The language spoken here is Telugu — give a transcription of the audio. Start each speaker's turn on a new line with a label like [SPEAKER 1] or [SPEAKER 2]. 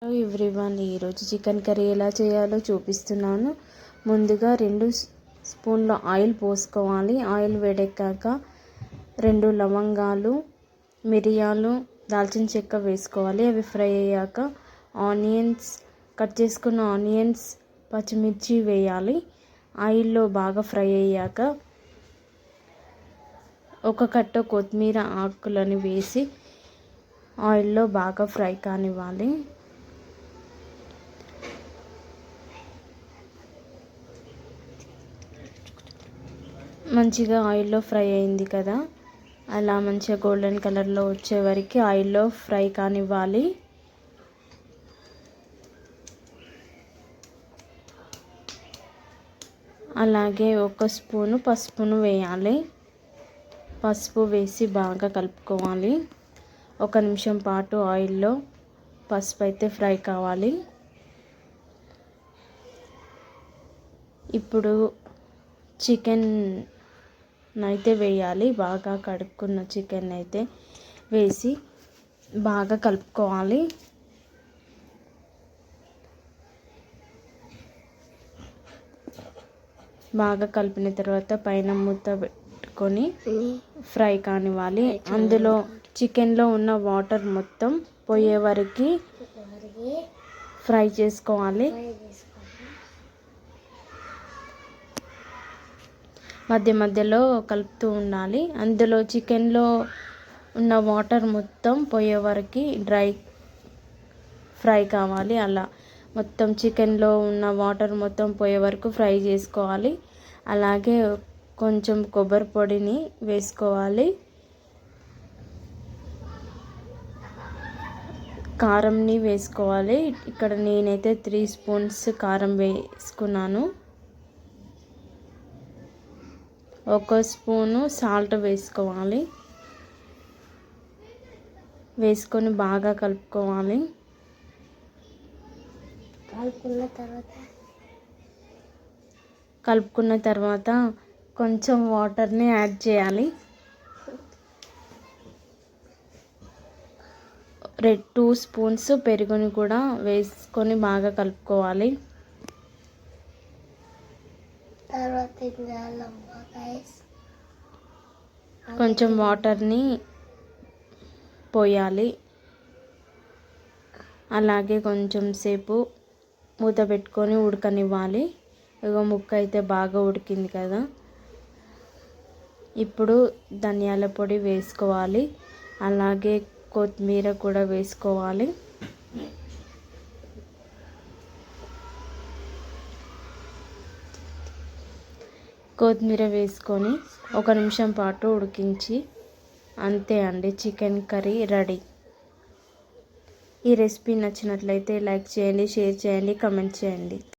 [SPEAKER 1] హలో ఎవ్రీవన్, ఈరోజు చికెన్ కర్రీ ఎలా చేయాలో చూపిస్తున్నాను. ముందుగా 2 స్పూన్ల ఆయిల్ పోసుకోవాలి. ఆయిల్ వేడెక్కాక 2 లవంగాలు, మిరియాలు, దాల్చిన చెక్క వేసుకోవాలి. అవి ఫ్రై అయ్యాక ఆనియన్స్, కట్ చేసుకున్న ఆనియన్స్, పచ్చిమిర్చి వేయాలి. ఆయిల్లో బాగా ఫ్రై అయ్యాక ఒక కట్ట కొత్తిమీర ఆకులను వేసి ఆయిల్లో బాగా ఫ్రై కానివ్వాలి. మంచిగా ఆయిల్లో ఫ్రై అయింది కదా, అలా మంచిగా గోల్డెన్ కలర్లో వచ్చే వరకు ఆయిల్లో ఫ్రై కానివ్వాలి. అలాగే 1 స్పూను పసుపును వేయాలి. పసుపు వేసి బాగా కలుపుకోవాలి. 1 నిమిషం పాటు ఆయిల్లో పసుపు అయితే ఫ్రై కావాలి. ఇప్పుడు చికెన్ అయితే వేయాలి. బాగా కడుక్కున్న చికెన్ అయితే వేసి బాగా కలుపుకోవాలి. బాగా కలిపిన తర్వాత పైన మూత పెట్టుకొని ఫ్రై కానివ్వాలి. అందులో చికెన్లో ఉన్న వాటర్ మొత్తం పోయే వరకు ఫ్రై చేసుకోవాలి. మధ్య మధ్యలో కలుపుతూ ఉండాలి. అందులో చికెన్లో ఉన్న వాటర్ మొత్తం పోయే వరకు ఫ్రై కావాలి. అలా మొత్తం చికెన్లో ఉన్న వాటర్ మొత్తం పోయే వరకు ఫ్రై చేసుకోవాలి. అలాగే కొంచెం కొబ్బరి పొడిని వేసుకోవాలి. కారంని వేసుకోవాలి. ఇక్కడ నేనైతే 3 స్పూన్స్ కారం వేసుకున్నాను. 1 స్పూను సాల్ట్ వేసుకోవాలి. వేసుకొని బాగా కలుపుకోవాలి. కలుపుకున్న తర్వాత కొంచెం వాటర్ని యాడ్ చేయాలి. 2 స్పూన్స్ పెరుగుని కూడా వేసుకొని బాగా కలుపుకోవాలి. కొంచెం వాటర్ని పోయాలి. అలాగే కొంచెం సేపు మూత పెట్టుకొని ఉడకనివ్వాలి. ముక్క అయితే బాగా ఉడికింది కదా, ఇప్పుడు ధనియాల పొడి వేసుకోవాలి. అలాగే కొత్తిమీర కూడా వేసుకోవాలి. కొత్తిమీర వేసుకొని 1 నిమిషం పాటు ఉడికించి అంతే అండి, చికెన్ కర్రీ రెడీ. ఈ రెసిపీ నచ్చినట్లయితే లైక్ చేయండి, షేర్ చేయండి, కామెంట్ చేయండి.